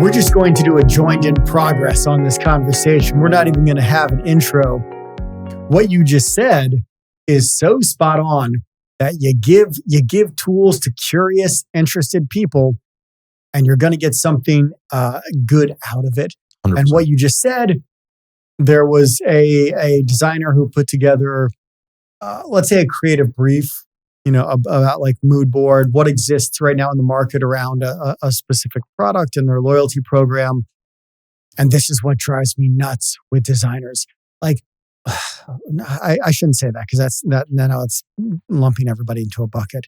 We're just going to do a joined in progress on this conversation. We're not even going to have an intro. What you just said is so spot on that you give tools to curious, interested people, and you're going to get something good out of it. 100%. And what you just said, there was a designer who put together, let's say, a creative brief, about like mood board, what exists right now in the market around a specific product and their loyalty program. And this is what drives me nuts with designers. Like, I shouldn't say that because now it's lumping everybody into a bucket.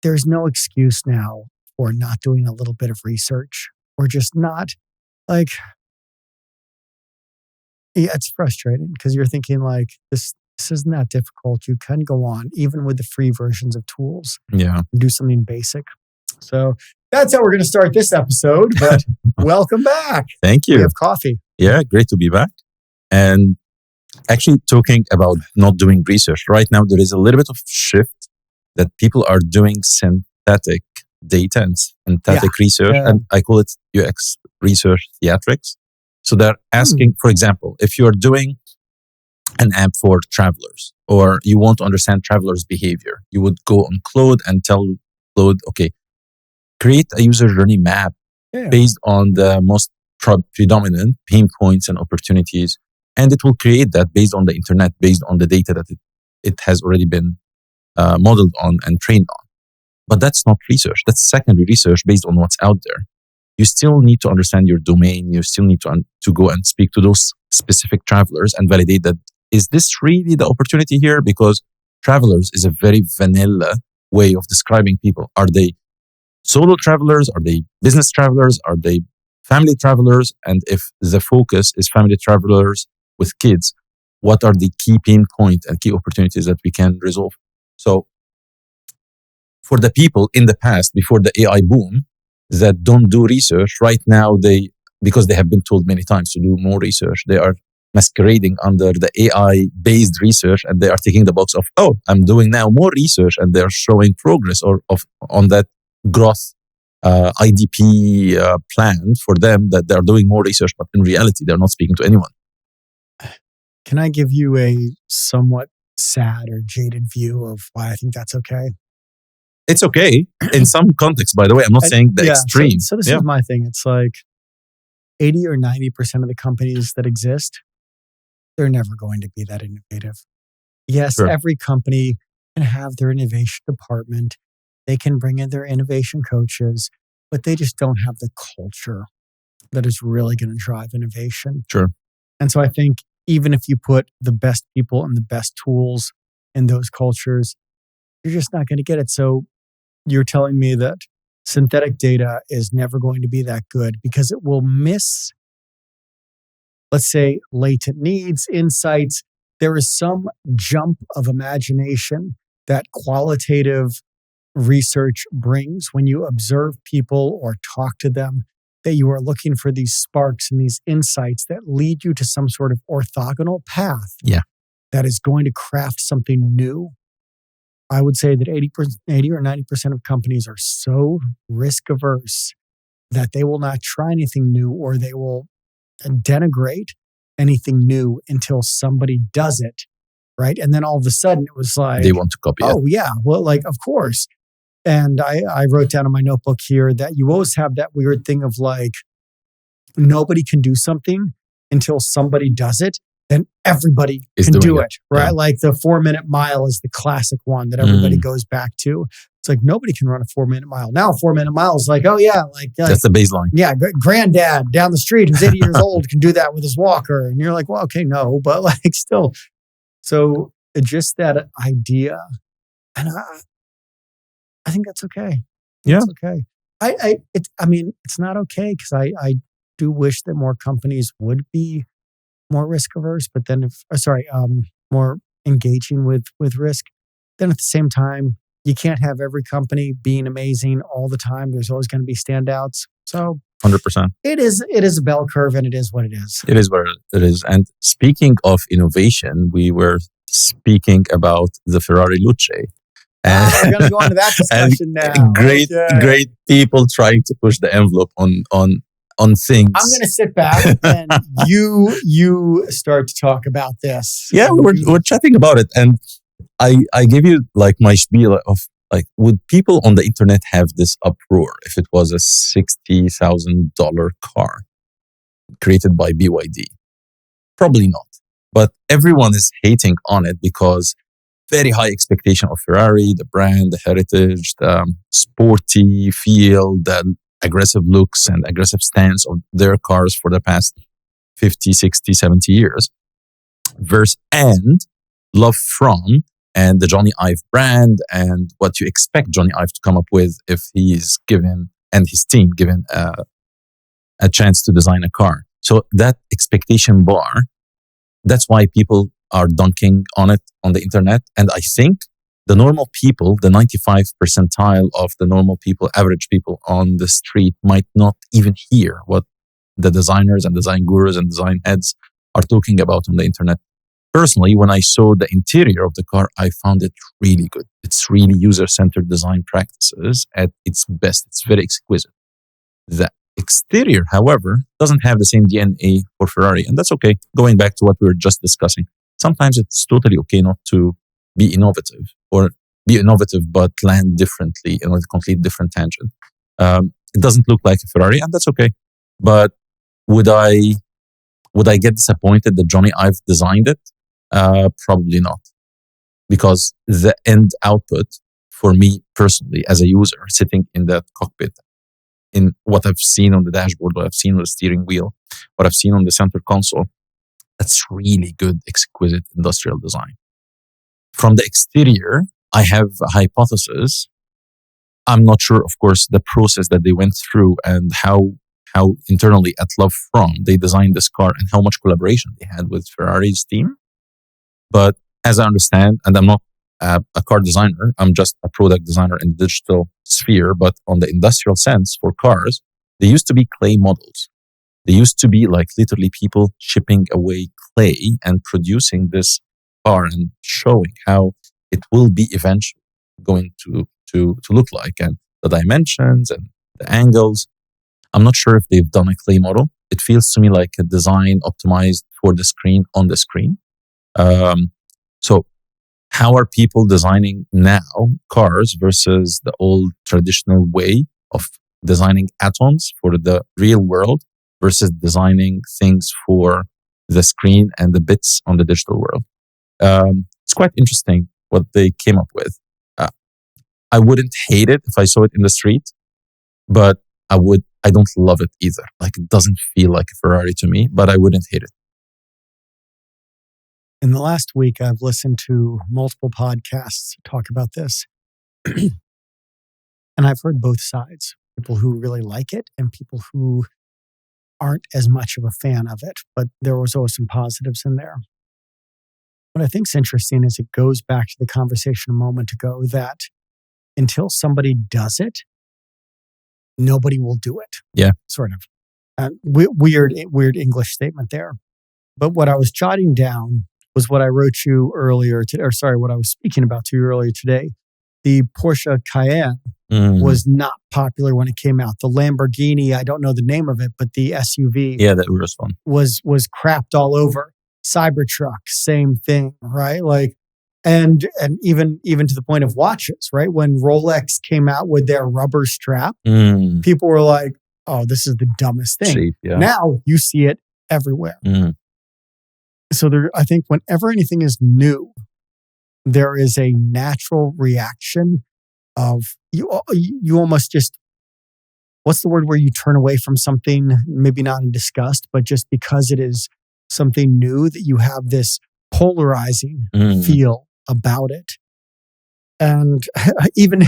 There's no excuse now for not doing a little bit of research or just not like, yeah, it's frustrating because you're thinking like this isn't that difficult. You can go on even with the free versions of tools. Yeah. And do something basic. So that's how we're going to start this episode, but welcome back. Thank you. We have coffee. Yeah, great to be back. And actually talking about not doing research, right now there is a little bit of shift that people are doing synthetic data and synthetic research, and I call it UX research theatrics. So they're asking, for example, if you're doing an app for travelers or you want to understand travelers' behavior, you would go on Claude and tell Claude, okay, create a user journey map based on the most predominant pain points and opportunities. And it will create that based on the internet, based on the data that it has already been modeled on and trained on. But that's not research. That's secondary research based on what's out there. You still need to understand your domain. You still need to go and speak to those specific travelers and validate that, is this really the opportunity here? Because travelers is a very vanilla way of describing people. Are they solo travelers? Are they business travelers? Are they family travelers? And if the focus is family travelers with kids, what are the key pain points and key opportunities that we can resolve? So for the people in the past, before the AI boom, that don't do research, right now because they have been told many times to do more research, they are masquerading under the AI-based research, and they are taking the box of, oh, I'm doing now more research, and they're showing progress on that growth IDP plan for them that they're doing more research, but in reality, they're not speaking to anyone. Can I give you a somewhat sad or jaded view of why I think that's okay? It's okay in some context, by the way. I'm not saying the extreme. So this is my thing. It's like 80 or 90% of the companies that exist, they're never going to be that innovative. Yes, every company can have their innovation department. They can bring in their innovation coaches, but they just don't have the culture that is really going to drive innovation. Sure. And so I think even if you put the best people and the best tools in those cultures, you're just not going to get it. So you're telling me that synthetic data is never going to be that good because it will miss, let's say, latent needs, insights. There is some jump of imagination that qualitative research brings when you observe people or talk to them, that you are looking for these sparks and these insights that lead you to some sort of orthogonal path that is going to craft something new. I would say that 80 or 90% of companies are so risk averse that they will not try anything new, or they will denigrate anything new until somebody does it, right? And then all of a sudden it was like, they want to copy it. Oh yeah, well, like, of course. And I wrote down in my notebook here that you always have that weird thing of like, nobody can do something until somebody does it. Then everybody can do it, right? Yeah. Like the 4-minute mile is the classic one that everybody goes back to. It's like nobody can run a 4-minute mile. Now a 4-minute mile is like, oh yeah, like that's the baseline. Yeah, granddad down the street who's 80 years old can do that with his walker. And you're like, well, okay, no, but like still. So just that idea. And I think that's okay. It's okay. It's not okay because I do wish that more companies would be more risk averse, but then more engaging with risk. Then at the same time, you can't have every company being amazing all the time. There's always going to be standouts. So 100%. It is a bell curve, and it is what it is. It is what it is. And speaking of innovation, we were speaking about the Ferrari Luce. We're going to go into that discussion now. Great people trying to push the envelope on things. I'm going to sit back and you start to talk about this. Yeah, we're chatting about it, and I gave you like my spiel of like, would people on the internet have this uproar if it was a $60,000 car created by BYD? Probably not. But everyone is hating on it because very high expectation of Ferrari, the brand, the heritage, the sporty feel, the aggressive looks and aggressive stance of their cars for the past 50, 60, 70 years. And love from and the Johnny Ive brand and what you expect Johnny Ive to come up with if he is given and his team given a chance to design a car. So that expectation bar, that's why people are dunking on it on the internet. And I think the normal people, the 95th percentile of the normal people, average people on the street might not even hear what the designers and design gurus and design heads are talking about on the internet. Personally, when I saw the interior of the car, I found it really good. It's really user-centered design practices at its best. It's very exquisite. The exterior, however, doesn't have the same DNA for Ferrari, and that's okay. Going back to what we were just discussing, sometimes it's totally okay not to be innovative or be innovative but land differently in a complete different tangent. It doesn't look like a Ferrari, and that's okay. But would I get disappointed that Johnny Ive designed it? Probably not, because the end output for me personally as a user sitting in that cockpit, in what I've seen on the dashboard, what I've seen on the steering wheel, what I've seen on the center console, that's really good, exquisite industrial design. From the exterior, I have a hypothesis. I'm not sure, of course, the process that they went through and how internally at Love From they designed this car and how much collaboration they had with Ferrari's team. But as I understand, and I'm not a car designer, I'm just a product designer in the digital sphere, but on the industrial sense for cars, they used to be clay models. They used to be like literally people chipping away clay and producing this car and showing how it will be eventually going to look like, and the dimensions and the angles. I'm not sure if they've done a clay model. It feels to me like a design optimized for the screen on the screen. So how are people designing now cars versus the old traditional way of designing atoms for the real world versus designing things for the screen and the bits on the digital world? It's quite interesting what they came up with. I wouldn't hate it if I saw it in the street, but I don't love it either. Like, it doesn't feel like a Ferrari to me, but I wouldn't hate it. In the last week, I've listened to multiple podcasts talk about this. And I've heard both sides. People who really like it and people who aren't as much of a fan of it. But there was always some positives in there. What I think is interesting is it goes back to the conversation a moment ago that until somebody does it, nobody will do it. Yeah. Sort of. Weird English statement there. But what I was jotting down was what I wrote you earlier today, what I was speaking about to you earlier today. The Porsche Cayenne was not popular when it came out. The Lamborghini, I don't know the name of it, but the SUV, that was fun. Was crapped all over. Cybertruck, same thing, right? Like, and even to the point of watches, right? When Rolex came out with their rubber strap, people were like, "Oh, this is the dumbest thing." Cheap, yeah. Now you see it everywhere. So I think whenever anything is new, there is a natural reaction of you almost just, what's the word where you turn away from something, maybe not in disgust, but just because it is something new, that you have this polarizing feel about it. And even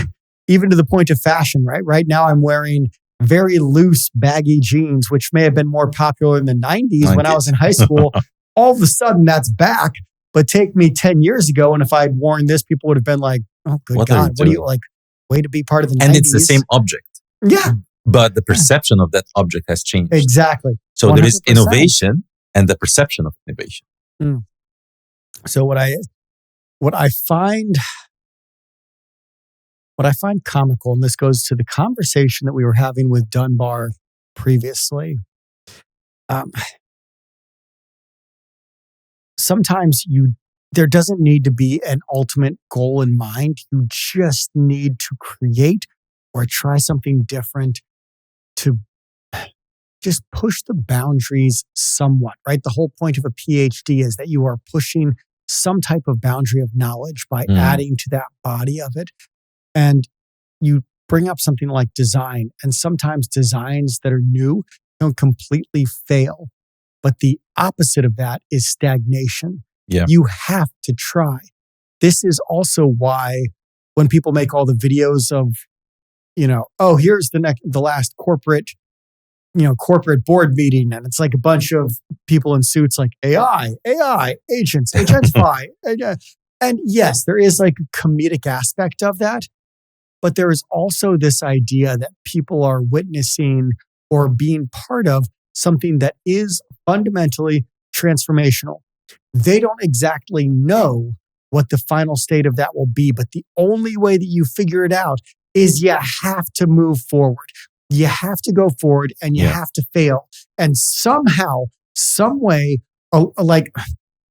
to the point of fashion, right? Right now I'm wearing very loose, baggy jeans, which may have been more popular in the 90s when I was in high school. All of a sudden that's back. But take me 10 years ago, and if I'd worn this, people would have been like, "Oh, good God, what are you like? Way to be part of the 90s." And it's the same object. Yeah. But the perception of that object has changed. Exactly. So 100%. There is innovation and the perception of innovation. So what I find what I find comical, and this goes to the conversation that we were having with Dunbar previously. Sometimes there doesn't need to be an ultimate goal in mind. You just need to create or try something different to just push the boundaries somewhat, right? The whole point of a PhD is that you are pushing some type of boundary of knowledge by adding to that body of it. And you bring up something like design, and sometimes designs that are new don't completely fail. But the opposite of that is stagnation. Yeah. You have to try. This is also why when people make all the videos of, here's the last corporate board meeting, and it's like a bunch of people in suits like AI, agents, agentify. And yes, there is like a comedic aspect of that, but there is also this idea that people are witnessing or being part of something that is fundamentally transformational. They don't exactly know what the final state of that will be, but the only way that you figure it out is you have to move forward. You have to go forward and you have to fail. And somehow, some way, like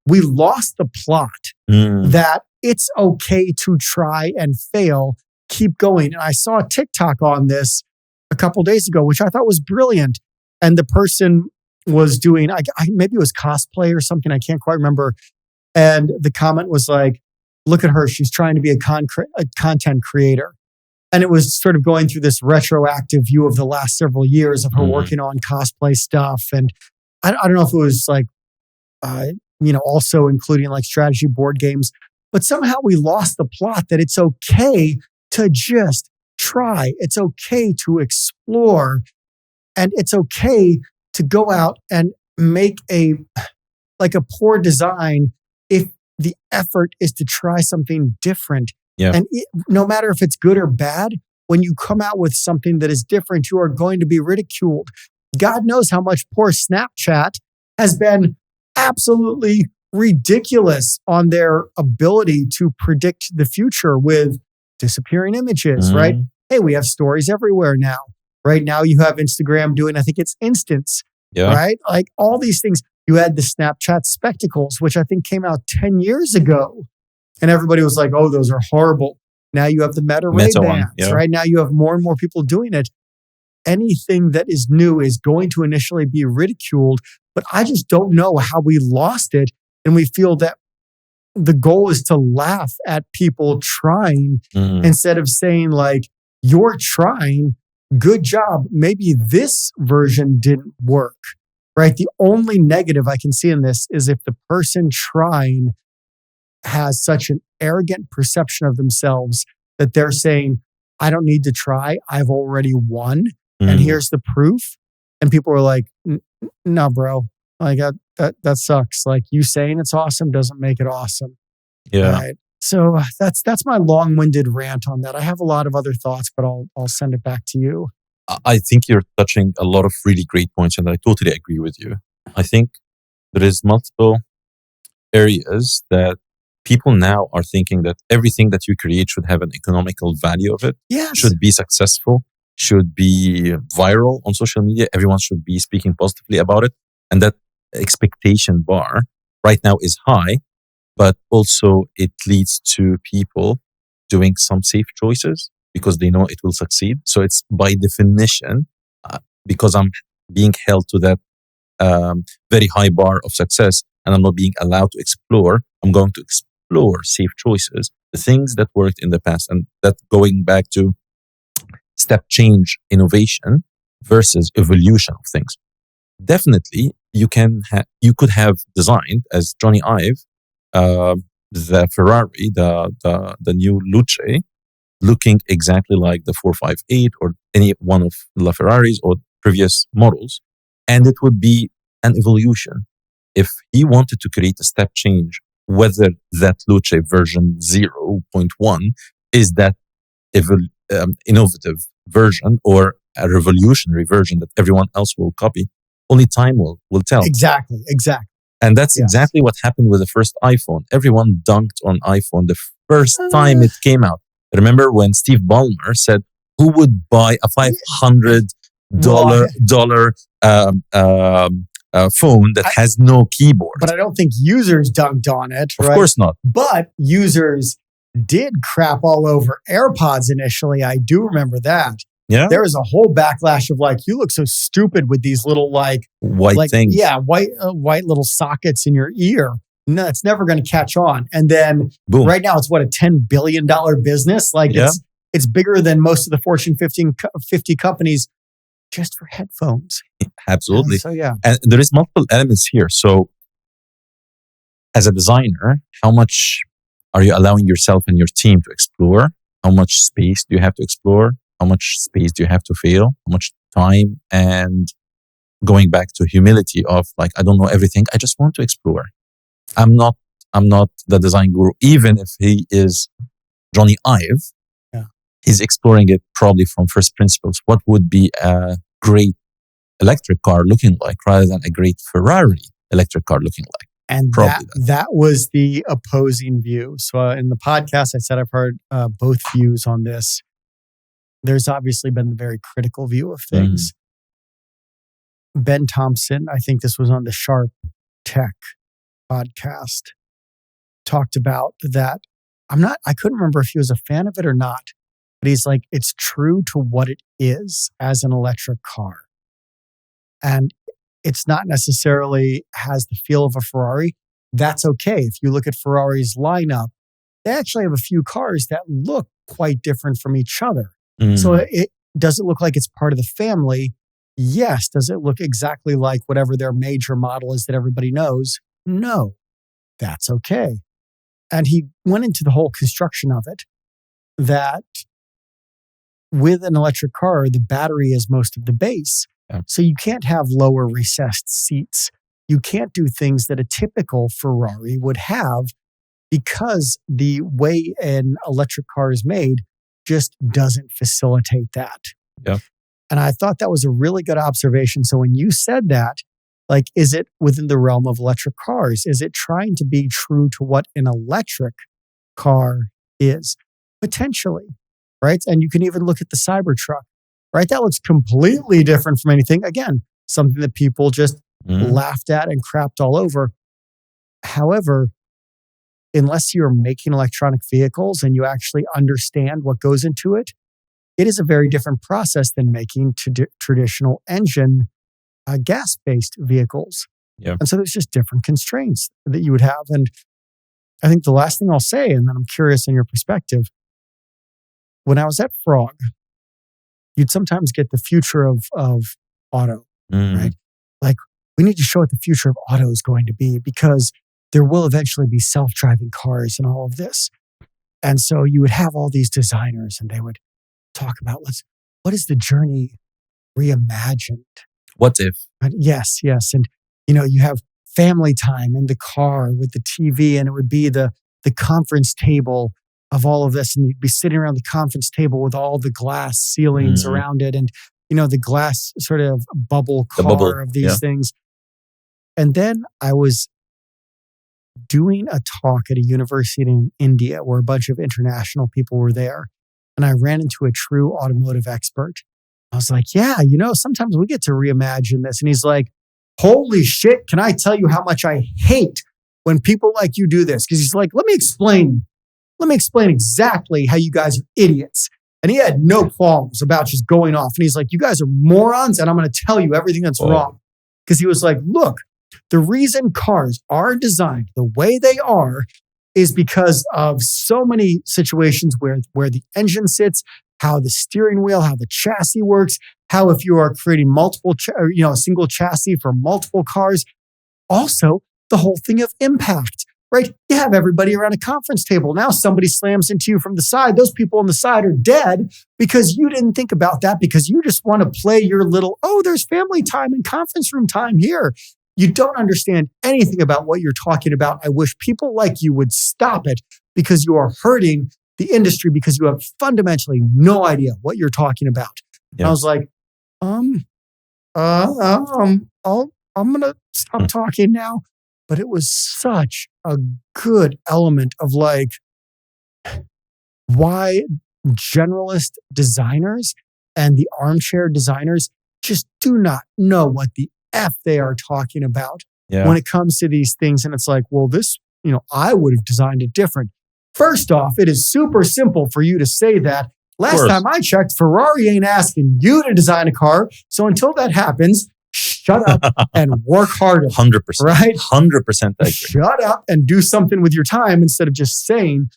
we lost the plot that it's okay to try and fail, keep going. And I saw a TikTok on this a couple days ago, which I thought was brilliant. And the person was doing, maybe it was cosplay or something. I can't quite remember. And the comment was like, look at her. She's trying to be a content creator. And it was sort of going through this retroactive view of the last several years of her working on cosplay stuff. And I don't know if it was like, also including like strategy board games, but somehow we lost the plot that it's okay to just try. It's okay to explore. And it's okay to go out and make a poor design if the effort is to try something different. Yeah. And no matter if it's good or bad, when you come out with something that is different, you are going to be ridiculed. God knows how much poor Snapchat has been absolutely ridiculous on their ability to predict the future with disappearing images, right? Hey, we have stories everywhere now. Right now you have Instagram doing, I think it's instants, right? Like all these things. You had the Snapchat spectacles, which I think came out 10 years ago. And everybody was like, oh, those are horrible. Now you have the Meta Ray-Bans, right? Now you have more and more people doing it. Anything that is new is going to initially be ridiculed, but I just don't know how we lost it. And we feel that the goal is to laugh at people trying instead of saying like, you're trying, good job. Maybe this version didn't work, right? The only negative I can see in this is if the person trying has such an arrogant perception of themselves that they're saying, I don't need to try. I've already won. And here's the proof. And people are like, no, bro, like that sucks. Like you saying it's awesome doesn't make it awesome. Yeah. Right? So that's my long-winded rant on that. I have a lot of other thoughts, but I'll send it back to you. I think you're touching a lot of really great points, and I totally agree with you. I think there is multiple areas that people now are thinking that everything that you create should have an economical value of it, should be successful, should be viral on social media. Everyone should be speaking positively about it. And that expectation bar right now is high, but also it leads to people doing some safe choices because they know it will succeed. So it's by definition, because I'm being held to that very high bar of success and I'm not being allowed to explore, I'm going to explore safe choices, the things that worked in the past. And that going back to step change innovation versus evolution of things. Definitely, you could have designed, as Johnny Ive, the Ferrari, the new Luce, looking exactly like the 458 or any one of the Ferraris or previous models, and it would be an evolution. If he wanted to create a step change, whether that Luce version 0.1 is that innovative version or a revolutionary version that everyone else will copy, only time will tell. Exactly. And that's exactly what happened with the first iPhone. Everyone dunked on iPhone the first time it came out. Remember when Steve Ballmer said, "Who would buy a $500 phone that has no keyboard?" But I don't think users dunked on it. Of right? course not. But users did crap all over AirPods initially. I do remember that. Yeah. There was a whole backlash of like, you look so stupid with these little white things. Yeah, white little sockets in your ear. No, it's never going to catch on. And then Boom. Right now it's what, a $10 billion business? Like it's bigger than most of the Fortune 50 companies just for headphones. Absolutely. So yeah. And there is multiple elements here. So as a designer, how much are you allowing yourself and your team to explore? How much space do you have to explore? How much space do you have to feel? How much time? And going back to humility of like, I don't know everything. I just want to explore. I'm not the design guru, even if he is Johnny Ive. Yeah. He's exploring it probably from first principles. What would be a great electric car looking like rather than a great Ferrari electric car looking like? And that was the opposing view. So in the podcast, I said I've heard both views on this. There's obviously been the very critical view of things. Ben Thompson, I think this was on the Sharp Tech podcast, talked about that. I couldn't remember if he was a fan of it or not, but he's like, it's true to what it is as an electric car. And it's not necessarily has the feel of a Ferrari. That's okay. If you look at Ferrari's lineup, they actually have a few cars that look quite different from each other. So does it look like it's part of the family? Yes. Does it look exactly like whatever their major model is that everybody knows? No. That's okay. And he went into the whole construction of it, that with an electric car, the battery is most of the base. Yeah. So you can't have lower recessed seats. You can't do things that a typical Ferrari would have because the way an electric car is made just doesn't facilitate that. Yeah. And I thought that was a really good observation. So when you said that, like, is it within the realm of electric cars? Is it trying to be true to what an electric car is? Potentially, right? And you can even look at the Cybertruck, right? That looks completely different from anything. Again, something that people just laughed at and crapped all over. However, unless you're making electronic vehicles and you actually understand what goes into it, it is a very different process than making traditional engine gas-based vehicles. Yeah. And so there's just different constraints that you would have. And I think the last thing I'll say, and then I'm curious in your perspective, when I was at Frog, you'd sometimes get the future of auto, right? Like, we need to show what the future of auto is going to be because there will eventually be self-driving cars and all of this. And so you would have all these designers and they would talk about what is the journey reimagined? What if? Yes. And, you have family time in the car with the TV, and it would be the conference table of all of this. And you'd be sitting around the conference table with all the glass ceilings around it and, the glass sort of bubble car of these things. And then I was doing a talk at a university in India where a bunch of international people were there. And I ran into a true automotive expert. I was like, yeah, sometimes we get to reimagine this. And he's like, holy shit, can I tell you how much I hate when people like you do this? Because he's like, let me explain exactly how you guys are idiots. And he had no qualms about just going off. And he's like, you guys are morons, and I'm going to tell you everything that's wrong. Because he was like, look, the reason cars are designed the way they are is because of so many situations where the engine sits, how the steering wheel, how the chassis works, how if you are creating a single chassis for multiple cars. Also, the whole thing of impact, right? You have everybody around a conference table. Now somebody slams into you from the side. Those people on the side are dead because you didn't think about that because you just want to play your little, there's family time and conference room time here. You don't understand anything about what you're talking about. I wish people like you would stop it because you are hurting the industry because you have fundamentally no idea what you're talking about. Yeah. And I was like, I'm going to stop talking now. But it was such a good element of like, why generalist designers and the armchair designers just do not know what the F they are talking about when it comes to these things. And it's like, well, this, I would have designed it different. First off, it is super simple for you to say that. Last time I checked, Ferrari ain't asking you to design a car. So until that happens, shut up and work harder. 100%. Right? 100% I agree. Shut up and do something with your time instead of just saying,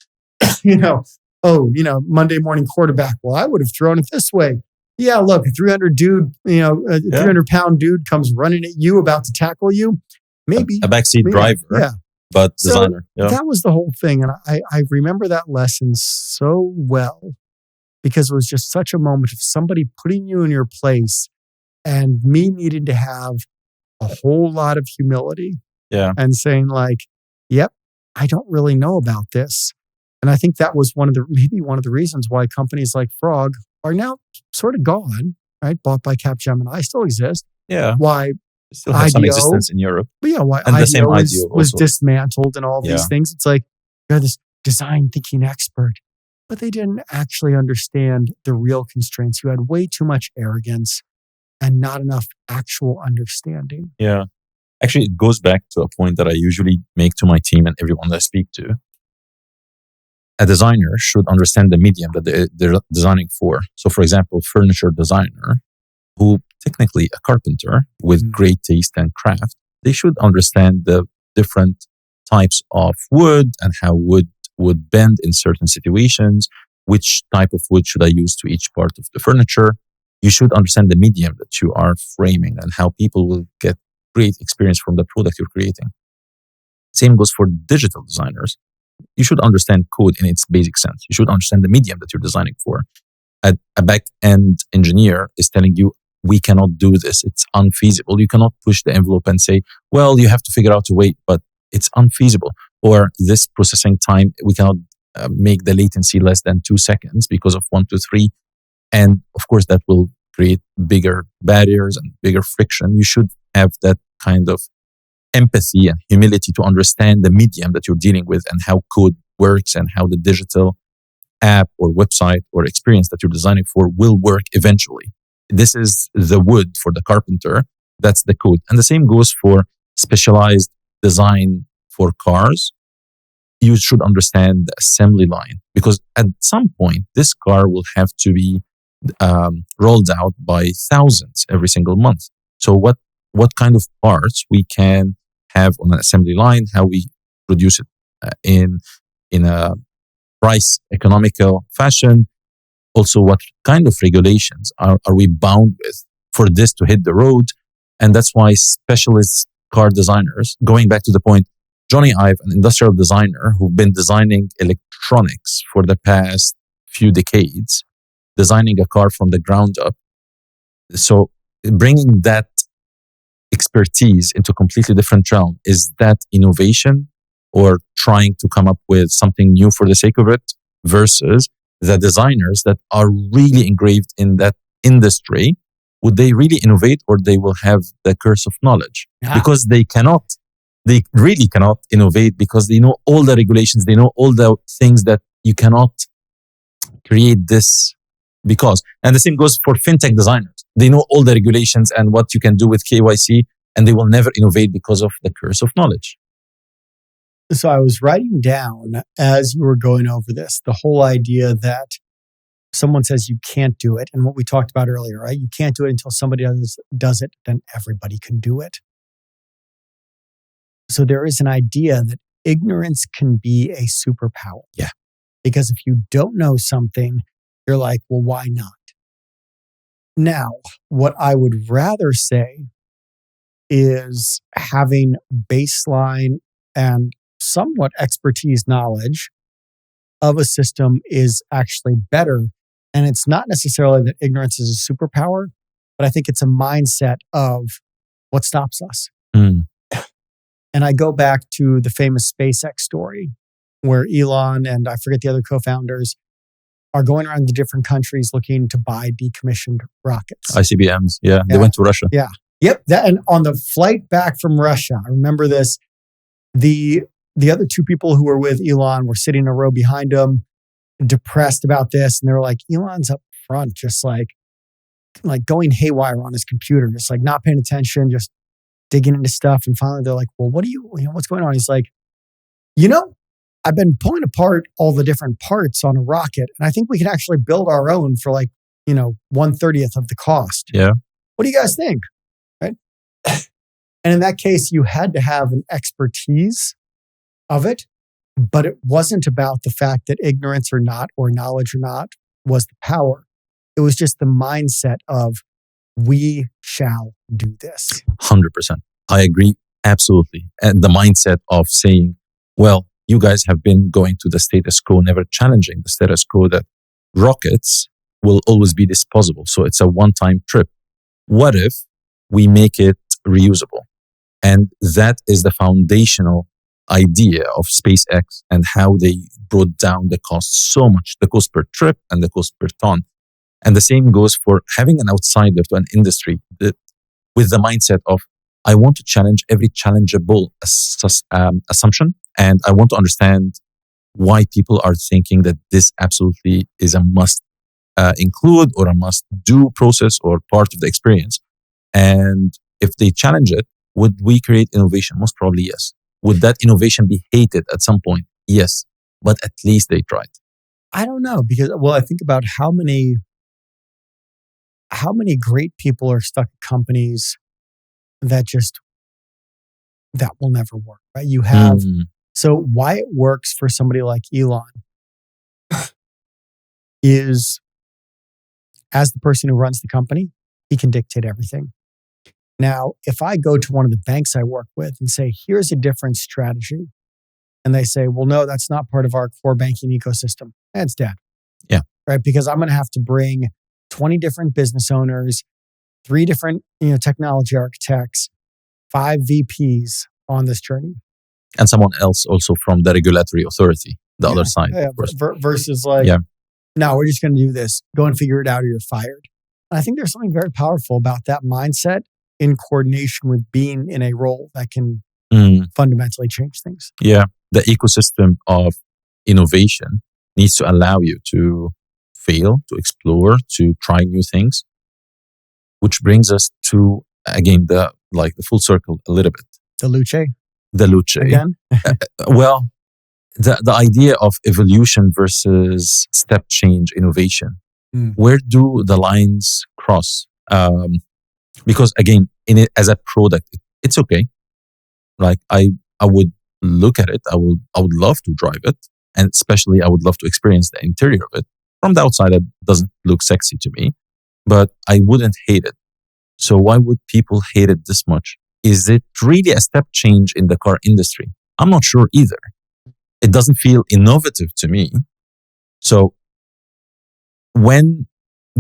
Monday morning quarterback. Well, I would have thrown it this way. Yeah, look, a 300-pound dude comes running at you, about to tackle you. Maybe a backseat driver, but designer. That was the whole thing. And I remember that lesson so well because it was just such a moment of somebody putting you in your place and me needing to have a whole lot of humility and saying like, yep, I don't really know about this. And I think that was one of the reasons why companies like Frog are now sort of gone, right? Bought by Capgemini, still exist. Yeah. Why still have some existence in Europe. But why and IDEO was dismantled and all these things. It's like you're this design thinking expert, but they didn't actually understand the real constraints. You had way too much arrogance and not enough actual understanding. Yeah. Actually, it goes back to a point that I usually make to my team and everyone that I speak to. A designer should understand the medium that they're designing for. So, for example, furniture designer, who technically a carpenter with great taste and craft, they should understand the different types of wood and how wood would bend in certain situations. Which type of wood should I use to each part of the furniture? You should understand the medium that you are framing and how people will get great experience from the product you're creating. Same goes for digital designers. You should understand code in its basic sense. You should understand the medium that you're designing for. A back-end engineer is telling you, we cannot do this. It's unfeasible. You cannot push the envelope and say, well, you have to figure out a way, but it's unfeasible. Or this processing time, we cannot make the latency less than 2 seconds because of 1, 2, 3. And of course, that will create bigger barriers and bigger friction. You should have that kind of empathy and humility to understand the medium that you're dealing with and how code works and how the digital app or website or experience that you're designing for will work eventually. This is the wood for the carpenter. That's the code. And the same goes for specialized design for cars. You should understand the assembly line because at some point, this car will have to be rolled out by thousands every single month. So what kind of parts we can have on an assembly line, how we produce it in a price economical fashion. Also, what kind of regulations are we bound with for this to hit the road? And that's why specialist car designers, going back to the point, Johnny Ive, an industrial designer who've been designing electronics for the past few decades, designing a car from the ground up. So bringing that expertise into a completely different realm, is that innovation or trying to come up with something new for the sake of it versus the designers that are really engraved in that industry? Would they really innovate or they will have the curse of knowledge? Because they really cannot innovate because they know all the regulations, they know all the things that you cannot create this because. And the same goes for fintech designers. They know all the regulations and what you can do with KYC, and they will never innovate because of the curse of knowledge. So I was writing down as you were going over this, the whole idea that someone says you can't do it. And what we talked about earlier, right? You can't do it until somebody else does it, then everybody can do it. So there is an idea that ignorance can be a superpower. Yeah. Because if you don't know something, you're like, well, why not? Now, what I would rather say is having baseline and somewhat expertise knowledge of a system is actually better. And it's not necessarily that ignorance is a superpower, but I think it's a mindset of what stops us. And I go back to the famous SpaceX story where Elon and I forget the other co-founders are going around the different countries looking to buy decommissioned rockets. ICBMs, yeah. They went to Russia. Yeah. Yep. And on the flight back from Russia, I remember this, the other two people who were with Elon were sitting in a row behind him. depressed about this. And they were like, Elon's up front, just like going haywire on his computer, just like not paying attention, just digging into stuff. And finally they're like, well, what's going on? He's like, I've been pulling apart all the different parts on a rocket, and I think we can actually build our own for 1/30th of the cost. Yeah. What do you guys think? Right. And in that case, you had to have an expertise of it, but it wasn't about the fact that ignorance or not, or knowledge or not, was the power. It was just the mindset of, we shall do this. 100%. I agree. Absolutely. And the mindset of saying, well, you guys have been going to the status quo, never challenging the status quo that rockets will always be disposable. So it's a one-time trip. What if we make it reusable? And that is the foundational idea of SpaceX and how they brought down the cost so much, the cost per trip and the cost per ton. And the same goes for having an outsider to an industry with the mindset of, I want to challenge every challengeable assumption, and I want to understand why people are thinking that this absolutely is a must include or a must do process or part of the experience. And if they challenge it, would we create innovation? Most probably yes. Would that innovation be hated at some point? Yes. But at least they tried. I don't know, because, I think about how many great people are stuck at companies that will never work, right? You have, so why it works for somebody like Elon is, as the person who runs the company, he can dictate everything. Now, if I go to one of the banks I work with and say, here's a different strategy, and they say, well, no, that's not part of our core banking ecosystem, it's dead. Yeah. Right? Because I'm going to have to bring 20 different business owners, 3 different technology architects, 5 VPs on this journey. And someone else also from the regulatory authority, the other side. Yeah, versus no, we're just going to do this. Go and figure it out or you're fired. And I think there's something very powerful about that mindset in coordination with being in a role that can fundamentally change things. Yeah. The ecosystem of innovation needs to allow you to fail, to explore, to try new things, which brings us to, again, the full circle a little bit. The Luce? The Luce. Again? Well, the idea of evolution versus step change innovation, where do the lines cross? Because again, in it as a product, it's okay. Like I would look at it. I would love to drive it, and especially I would love to experience the interior of it. From the outside, it doesn't look sexy to me, but I wouldn't hate it. So why would people hate it this much? Is it really a step change in the car industry? I'm not sure either. It doesn't feel innovative to me. So when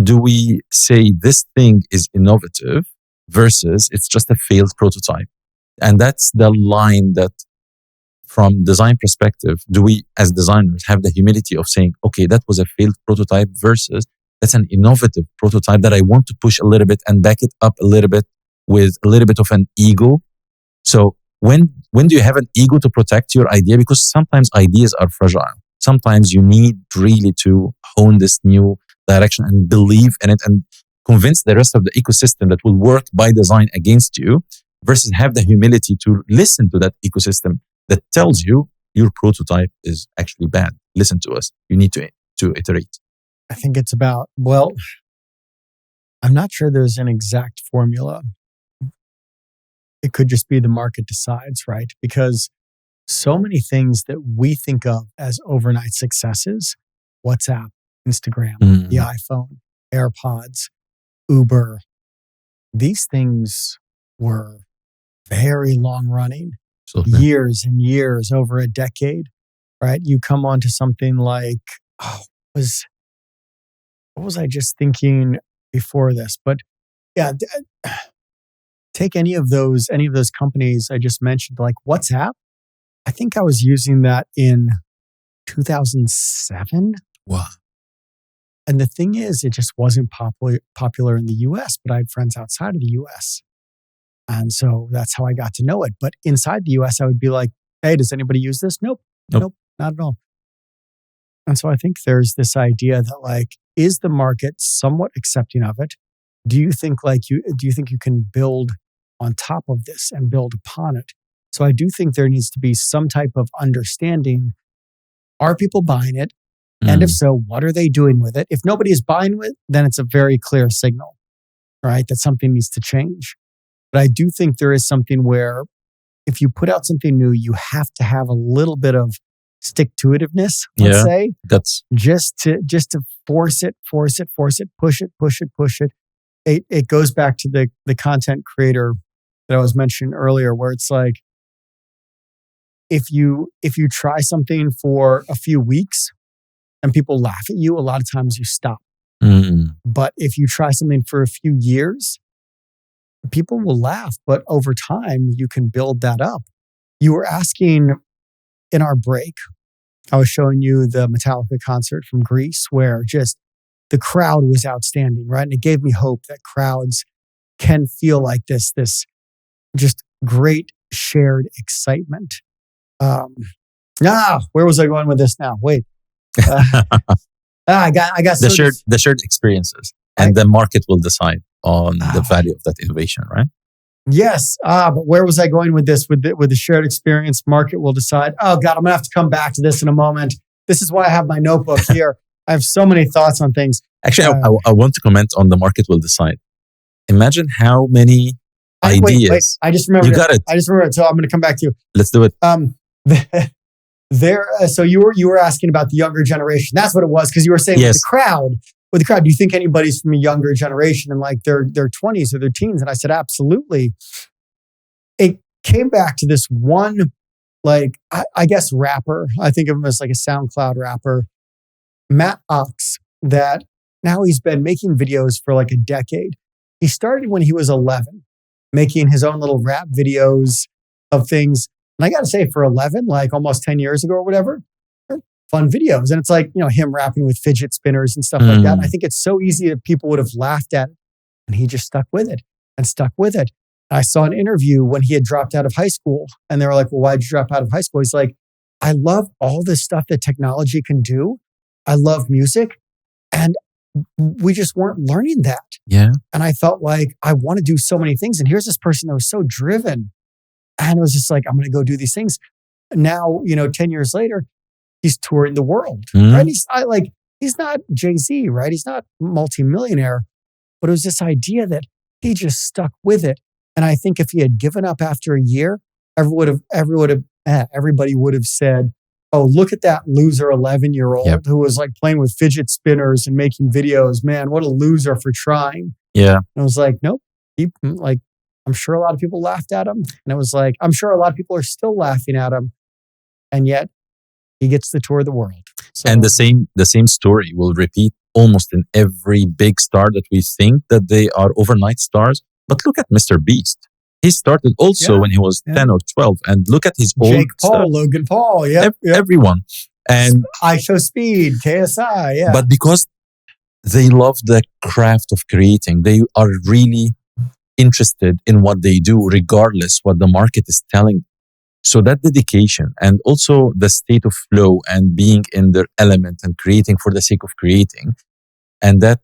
do we say this thing is innovative versus it's just a failed prototype? And that's the line that, from design perspective, do we as designers have the humility of saying, okay, that was a failed prototype versus that's an innovative prototype that I want to push a little bit and back it up a little bit with a little bit of an ego. So when do you have an ego to protect your idea? Because sometimes ideas are fragile. Sometimes you need really to hone this new direction and believe in it and convince the rest of the ecosystem that will work by design against you, versus have the humility to listen to that ecosystem that tells you your prototype is actually bad. Listen to us. You need to iterate. I think it's about, I'm not sure there's an exact formula. It could just be the market decides, right? Because so many things that we think of as overnight successes, WhatsApp, Instagram, the iPhone, AirPods, Uber, these things were very long running, years and years, over a decade, right? You come onto something like, what was I just thinking before this? But yeah, take any of those companies I just mentioned, like WhatsApp. I think I was using that in 2007. Wow. And the thing is, it just wasn't popular in the US, but I had friends outside of the US. And so that's how I got to know it. But inside the US, I would be like, hey, does anybody use this? Nope, not at all. And so I think there's this idea that like, is the market somewhat accepting of it? Do you think you can build on top of this and build upon it? So I do think there needs to be some type of understanding. Are people buying it? And if so, what are they doing with it? If nobody is buying it, then it's a very clear signal, right? That something needs to change. But I do think there is something where if you put out something new, you have to have a little bit of stick-to-itiveness, let's say. That's just to force it, push it. It goes back to the content creator that I was mentioning earlier, where it's like, if you try something for a few weeks and people laugh at you, a lot of times you stop. But if you try something for a few years, people will laugh, but over time you can build that up. You were asking in our break, I was showing you the Metallica concert from Greece, where just the crowd was outstanding, right? And it gave me hope that crowds can feel like this just great shared excitement. Where was I going with this now? Wait. I got the shared experiences, and the market will decide on the value of that innovation, right? Yes. But where was I going with this? With the shared experience, market will decide. Oh God, I'm gonna have to come back to this in a moment. This is why I have my notebook here. I have so many thoughts on things. Actually, I want to comment on the market will decide. Imagine how many ideas. Wait. I just remembered. You got it. I just remembered. So I'm going to come back to you. Let's do it. So you were asking about the younger generation. That's what it was, because you were saying with the crowd. With the crowd, do you think anybody's from a younger generation in like their 20s or their teens? And I said, absolutely. It came back to this one, like, I guess rapper. I think of him as like a SoundCloud rapper, Matt Ox, that now he's been making videos for like a decade. He started when he was 11, making his own little rap videos of things. And I got to say, for 11, like almost 10 years ago or whatever, they're fun videos. And it's like, him rapping with fidget spinners and stuff like that. And I think it's so easy that people would have laughed at it. And he just stuck with it. And I saw an interview when he had dropped out of high school. And they were like, well, why'd you drop out of high school? He's like, I love all this stuff that technology can do. I love music. And we just weren't learning that. Yeah. And I felt like I want to do so many things. And here's this person that was so driven. And it was just like, I'm going to go do these things. Now, 10 years later, he's touring the world, right? He's not Jay-Z, right? He's not multimillionaire, but it was this idea that he just stuck with it. And I think if he had given up after a year, everybody would have said, oh, look at that loser 11-year-old who was like playing with fidget spinners and making videos. Man, what a loser for trying. Yeah. And I was like, nope. I'm sure a lot of people laughed at him. And it was like, I'm sure a lot of people are still laughing at him. And yet he gets to tour the world. So, and the same story will repeat almost in every big star that we think that they are overnight stars. But look at Mr. Beast. He started also when he was 10 or 12. And look at his old Jake Paul, stuff. Logan Paul. Everyone. And I Show Speed, KSI. Yeah. But because they love the craft of creating, they are really interested in what they do, regardless what the market is telling. So that dedication and also the state of flow and being in their element and creating for the sake of creating, and that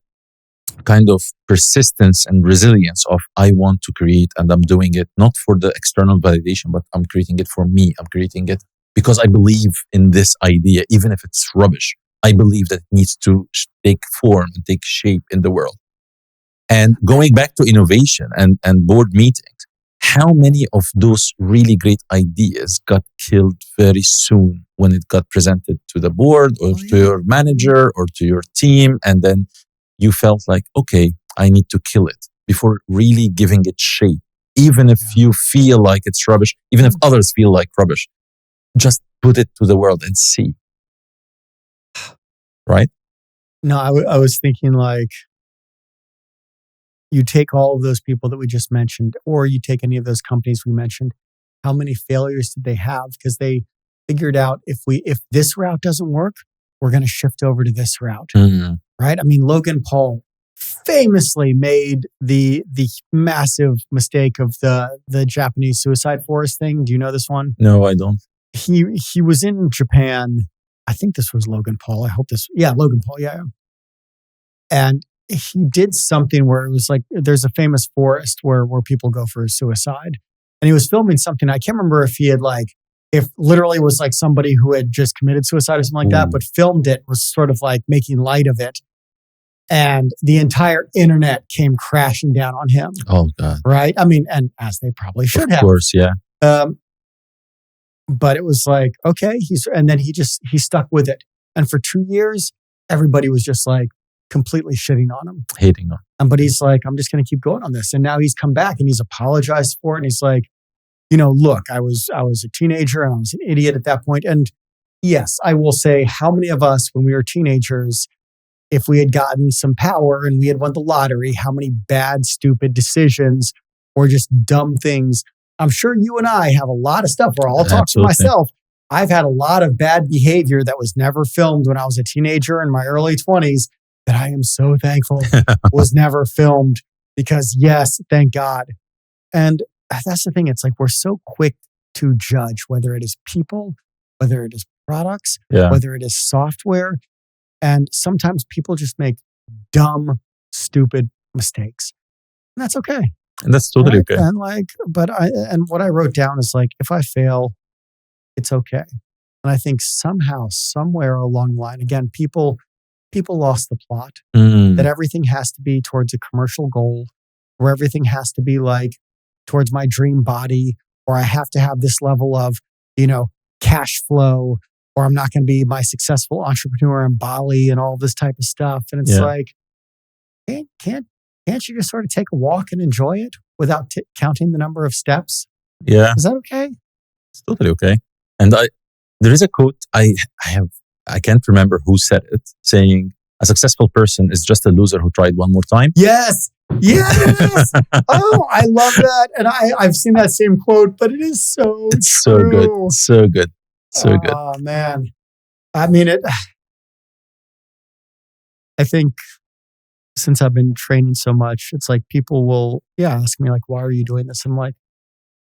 kind of persistence and resilience of I want to create and I'm doing it not for the external validation, but I'm creating it for me. I'm creating it because I believe in this idea, even if it's rubbish. I believe that it needs to take form and take shape in the world. And going back to innovation and board meetings, how many of those really great ideas got killed very soon when it got presented to the board or to your manager or to your team? And then you felt like, okay, I need to kill it before really giving it shape. Even if you feel like it's rubbish, even if others feel like rubbish, just put it to the world and see. Right? No, I was thinking like, you take all of those people that we just mentioned, or you take any of those companies we mentioned, how many failures did they have? Because they figured out if this route doesn't work, we're going to shift over to this route. Right? I mean, Logan Paul famously made the massive mistake of the Japanese suicide forest thing. Do you know this one? No, I don't. He was in Japan I think this was Logan Paul. I hope Logan Paul. Yeah. And he did something where it was like, there's a famous forest where people go for suicide. And he was filming something. I can't remember if he had if literally was like somebody who had just committed suicide or something like that, but filmed it, was sort of like making light of it. And the entire internet came crashing down on him. Oh, God. Right? I mean, and as they probably should have. Of course, yeah. But it was like, okay, and then he stuck with it. And for 2 years, everybody was just like completely shitting on him. Hating on him. But he's like, I'm just going to keep going on this. And now he's come back and he's apologized for it. And he's like, look, I was a teenager and I was an idiot at that point. And yes, I will say, how many of us when we were teenagers, if we had gotten some power and we had won the lottery, how many bad, stupid decisions or just dumb things? I'm sure you and I have a lot of stuff where I'll talk to myself. I've had a lot of bad behavior that was never filmed when I was a teenager in my early 20s that I am so thankful was never filmed because yes, thank God. And that's the thing. It's like we're so quick to judge whether it is people, whether it is products, whether it is software. And sometimes people just make dumb, stupid mistakes. And that's okay. And that's totally okay. And what I wrote down is like, if I fail, it's okay. And I think somehow, somewhere along the line, again, people lost the plot that everything has to be towards a commercial goal, or everything has to be like towards my dream body, or I have to have this level of, cash flow, or I'm not going to be my successful entrepreneur in Bali and all this type of stuff. And it's like, can't you just sort of take a walk and enjoy it without counting the number of steps? Yeah. Is that okay? It's totally okay. And there is a quote I can't remember who said it, saying a successful person is just a loser who tried one more time. Yes. Oh, I love that. And I've seen that same quote, but it is so true. So good. Oh, man. I mean, I think since I've been training so much, it's like people will, ask me like, why are you doing this? I'm like,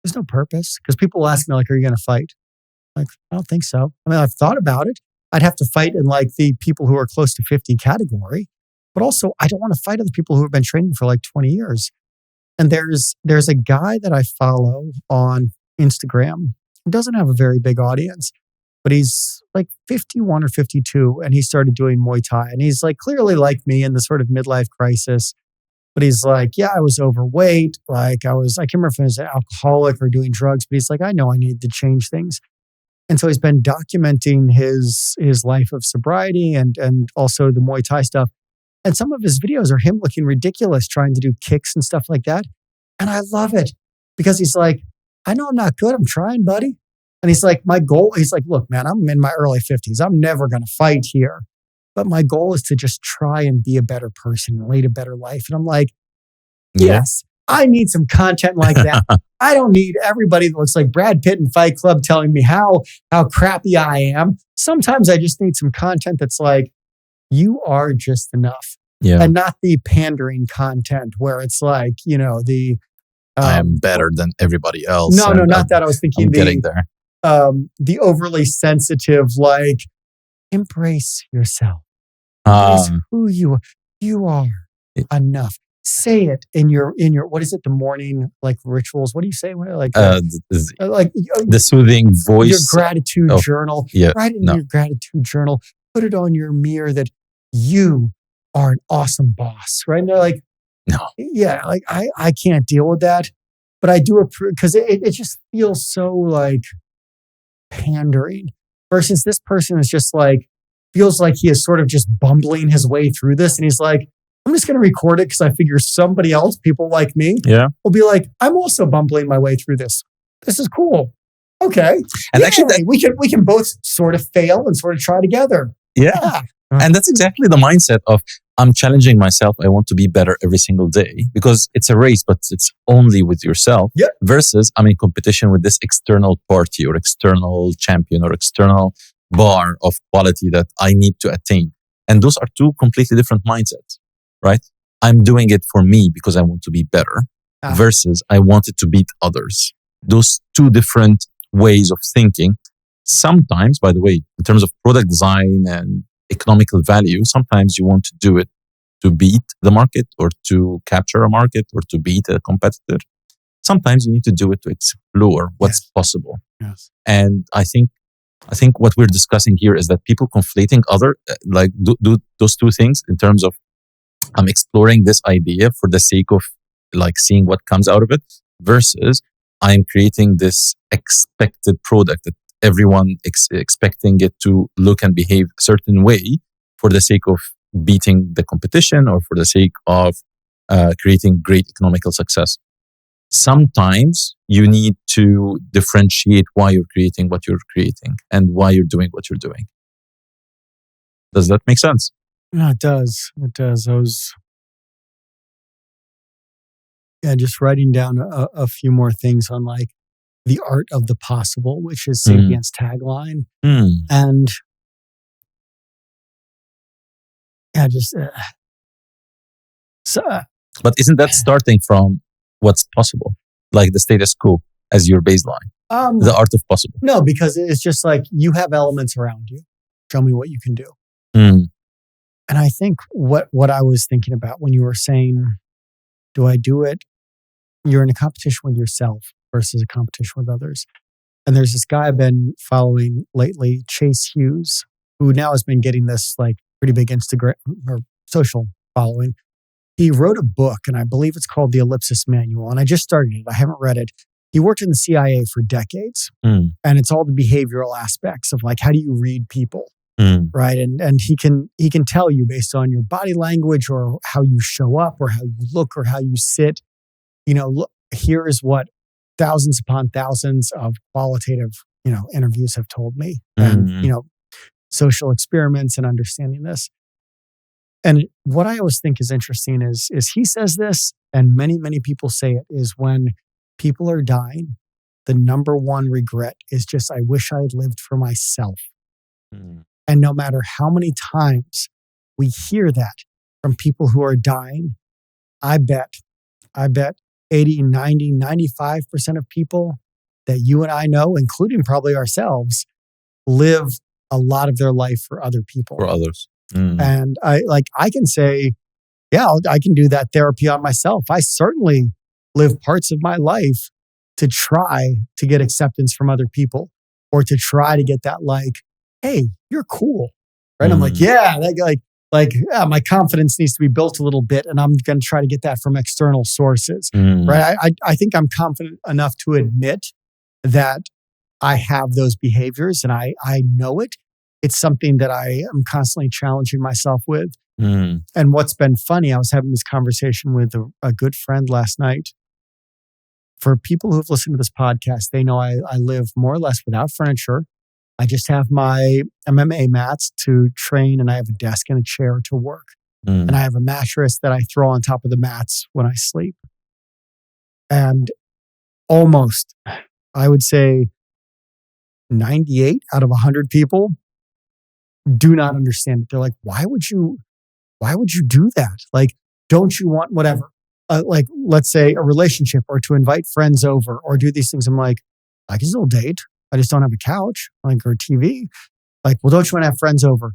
there's no purpose. Because people will ask me like, are you going to fight? Like, I don't think so. I mean, I've thought about it. I'd have to fight in like the people who are close to 50 category. But also, I don't want to fight other people who have been training for like 20 years. And there's a guy that I follow on Instagram who doesn't have a very big audience, but he's like 51 or 52, and he started doing Muay Thai. And he's like clearly like me in the sort of midlife crisis. But he's like, I was overweight. Like I can't remember if I was an alcoholic or doing drugs, but he's like, I know I needed to change things. And so he's been documenting his life of sobriety and also the Muay Thai stuff. And some of his videos are him looking ridiculous, trying to do kicks and stuff like that. And I love it because he's like, I know I'm not good. I'm trying, buddy. And he's like, look, man, I'm in my early 50s. I'm never going to fight here. But my goal is to just try and be a better person and lead a better life. And I'm like, yes, I need some content like that. I don't need everybody that looks like Brad Pitt in Fight Club telling me how crappy I am. Sometimes I just need some content that's like, you are just enough. And not the pandering content where it's like, I am better than everybody else. No, not that. I was thinking getting there. The overly sensitive, like, embrace yourself. Embrace who you are enough. Say it in your what is it, the morning like rituals? What do you say? Like the soothing voice. Your gratitude journal. Write it in your gratitude journal. Put it on your mirror that you are an awesome boss, right? And they're like, no. Yeah, like I can't deal with that. But I do approve because it just feels so like pandering versus this person is just like, feels like he is sort of just bumbling his way through this. And he's like, I'm just going to record it because I figure somebody else, people like me, will be like, I'm also bumbling my way through this. This is cool. Okay. And actually we can both sort of fail and sort of try together. Yeah. And that's exactly the mindset of I'm challenging myself. I want to be better every single day because it's a race, but it's only with yourself versus I'm in competition with this external party or external champion or external bar of quality that I need to attain. And those are two completely different mindsets, right? I'm doing it for me because I want to be better versus I wanted to beat othose. Those two different ways of thinking Sometimes, by the way, in terms of product design and economical value, sometimes you want to do it to beat the market or to capture a market or to beat a competitor. Sometimes you need to do it to explore what's possible. Yes. And I think what we're discussing here is that people conflating do those two things in terms of I'm exploring this idea for the sake of like seeing what comes out of it versus I'm creating this expected product that everyone expecting it to look and behave a certain way for the sake of beating the competition or for the sake of creating great economical success. Sometimes you need to differentiate why you're creating what you're creating and why you're doing what you're doing. Does that make sense? No, it does. It does. Just writing down a few more things on like the art of the possible, which is Sapiens' tagline. And but isn't that starting from what's possible, like the status quo as your baseline? The art of possible. No, because it's just like you have elements around you. Show me what you can do. And I think what I was thinking about when you were saying, do I do it? You're in a competition with yourself versus a competition with others. And there's this guy I've been following lately, Chase Hughes, who now has been getting this like pretty big Instagram or social following. He wrote a book, and I believe it's called The Ellipsis Manual. And I just started it. I haven't read it. He worked in the CIA for decades. And it's all the behavioral aspects of like, how do you read people? Right. And he can tell you based on your body language or how you show up or how you look or how you sit, look, here is what thousands upon thousands of qualitative, interviews have told me and, social experiments and understanding this. And what I always think is interesting is he says this, and many, many people say it, is when people are dying, the number one regret is just, I wish I had lived for myself. And no matter how many times we hear that from people who are dying, I bet 80, 90, 95% of people that you and I know, including probably ourselves, live a lot of their life for other people. For others. And I can say, yeah, I can do that therapy on myself. I certainly live parts of my life to try to get acceptance from other people or to try to get that like, hey, you're cool, right? I'm like, yeah, my confidence needs to be built a little bit, and I'm going to try to get that from external sources, right? I think I'm confident enough to admit that I have those behaviors, and I know it. It's something that I am constantly challenging myself with. And what's been funny, I was having this conversation with a good friend last night. For people who have listened to this podcast, they know I live more or less without furniture. I just have my MMA mats to train, and I have a desk and a chair to work. And I have a mattress that I throw on top of the mats when I sleep. And almost, I would say 98 out of 100 people do not understand it. They're like, why would you do that? Like, don't you want whatever? Like, let's say a relationship or to invite friends over or do these things. I'm like, I can still date. I just don't have a couch or TV. Like, well, don't you want to have friends over?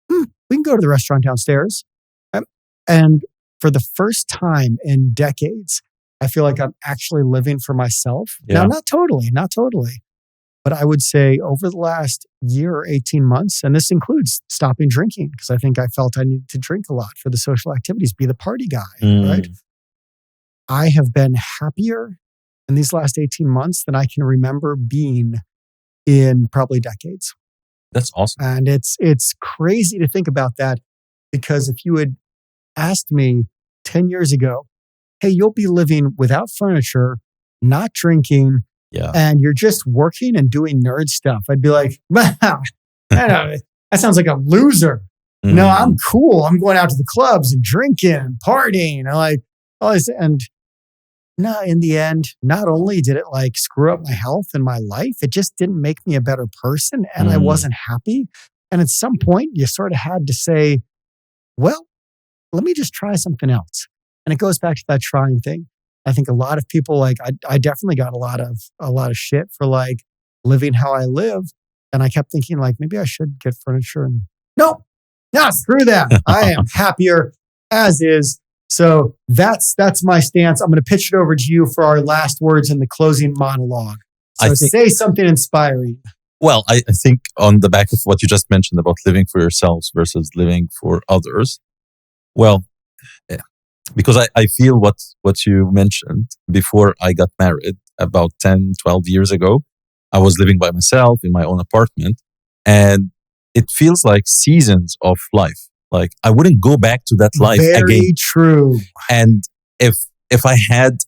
We can go to the restaurant downstairs. And for the first time in decades, I feel like I'm actually living for myself. Yeah. Now, not totally. But I would say over the last year or 18 months, and this includes stopping drinking, because I think I felt I needed to drink a lot for the social activities, be the party guy, right? I have been happier in these last 18 months than I can remember being in probably decades. That's awesome. And it's crazy to think about that, because if you had asked me 10 years ago, hey, you'll be living without furniture, not drinking, and you're just working and doing nerd stuff, I'd be like, wow, that sounds like a loser. No, I'm cool. I'm going out to the clubs and drinking and partying. I like all this. And no, in the end, not only did it like screw up my health and my life, it just didn't make me a better person, and I wasn't happy. And at some point, you sort of had to say, well, let me just try something else. And it goes back to that trying thing. I think a lot of people, like, I definitely got a lot of shit for like living how I live. And I kept thinking like, maybe I should get furniture. And no, screw that. I am happier as is. So that's my stance. I'm going to pitch it over to you for our last words in the closing monologue. So say something inspiring. Well, I think on the back of what you just mentioned about living for yourselves versus living for others, well, because I feel what you mentioned before I got married about 10, 12 years ago, I was living by myself in my own apartment, and it feels like seasons of life. Like I wouldn't go back to that life again. Very true. And if I had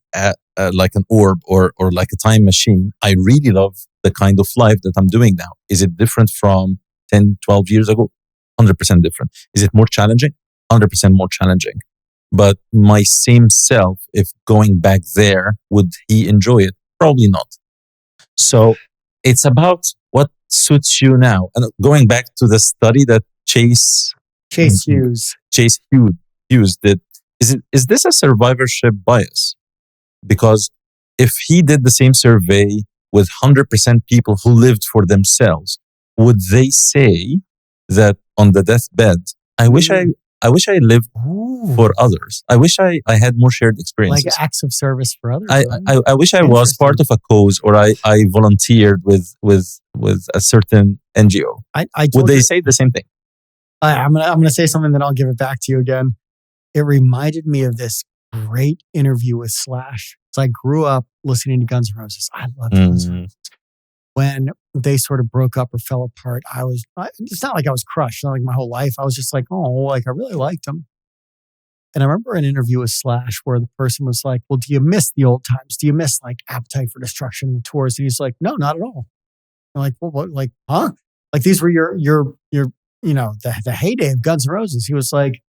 like an orb or like a time machine, I really love the kind of life that I'm doing now. Is it different from 10, 12 years ago? 100% different. Is it more challenging? 100% more challenging. But my same self, if going back there, would he enjoy it? Probably not. So it's about what suits you now. And going back to the study that Chase Hughes did, is this a survivorship bias? Because if he did the same survey with 100% people who lived for themselves, would they say that on the deathbed, I wish I lived for others. I wish I had more shared experiences. Like acts of service for others. I wish I was part of a cause, or I volunteered with a certain NGO. Would they say the same thing? I'm gonna say something, then I'll give it back to you again. It reminded me of this great interview with Slash. So I grew up listening to Guns N' Roses. I loved Guns N' Roses. When they sort of broke up or fell apart, it's not like I was crushed. Not like my whole life. I was just like, oh, like I really liked them. And I remember an interview with Slash where the person was like, well, do you miss the old times? Do you miss like Appetite for Destruction and the tours? And he's like, no, not at all. I'm like, well, what? Like, huh? Like these were your the heyday of Guns N' Roses. He was like,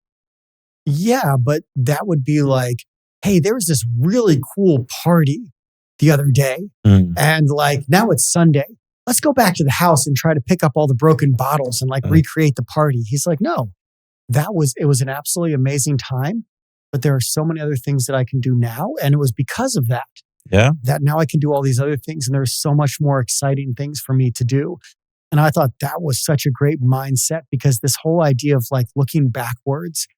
yeah, but that would be like, hey, there was this really cool party the other day. And like, now it's Sunday. Let's go back to the house and try to pick up all the broken bottles and like recreate the party. He's like, no, it was an absolutely amazing time, but there are so many other things that I can do now. And it was because of that. Yeah. That now I can do all these other things, and there's so much more exciting things for me to do. And I thought that was such a great mindset, because this whole idea of like looking backwards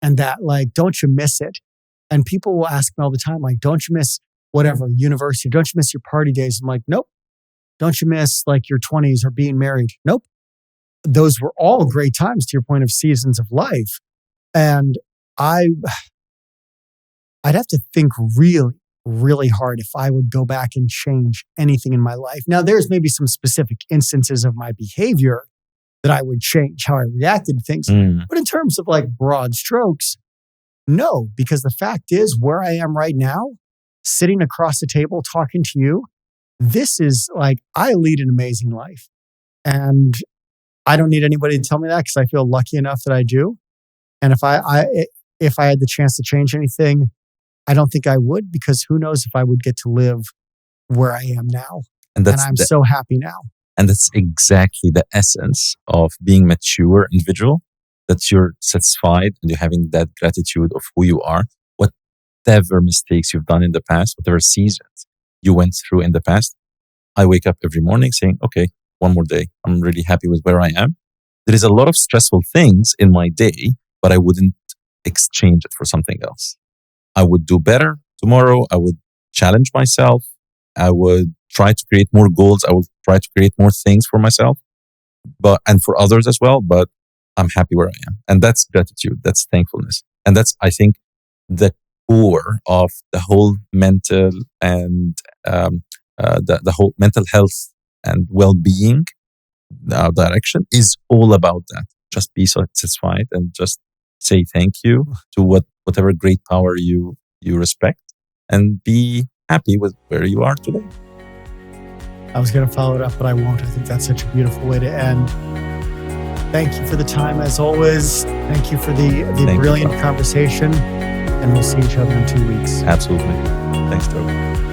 and that like, don't you miss it? And people will ask me all the time, like, don't you miss whatever, university? Don't you miss your party days? I'm like, nope. Don't you miss like your 20s or being married? Nope. Those were all great times, to your point of seasons of life. And I'd have to think really, really hard if I would go back and change anything in my life. Now, there's maybe some specific instances of my behavior that I would change, how I reacted to things. But in terms of like broad strokes, no, because the fact is where I am right now, sitting across the table talking to you, this is like, I lead an amazing life. And I don't need anybody to tell me that, because I feel lucky enough that I do. And if I had the chance to change anything, I don't think I would, because who knows if I would get to live where I am now. And I'm so happy now. And that's exactly the essence of being mature individual, that you're satisfied and you're having that gratitude of who you are. Whatever mistakes you've done in the past, whatever seasons you went through in the past, I wake up every morning saying, okay, one more day. I'm really happy with where I am. There is a lot of stressful things in my day, but I wouldn't exchange it for something else. I would do better tomorrow. I would challenge myself. I would try to create more goals. I would try to create more things for myself, and for others as well. But I'm happy where I am. And that's gratitude. That's thankfulness. And that's, I think, the core of the whole mental and the whole mental health and well-being direction is all about that. Just be satisfied and just say thank you to whatever great power you respect, and be happy with where you are today. I was going to follow it up, but I won't. I think that's such a beautiful way to end. Thank you for the time, as always. Thank you for the brilliant conversation. And we'll see each other in 2 weeks. Absolutely. Thanks, Toby.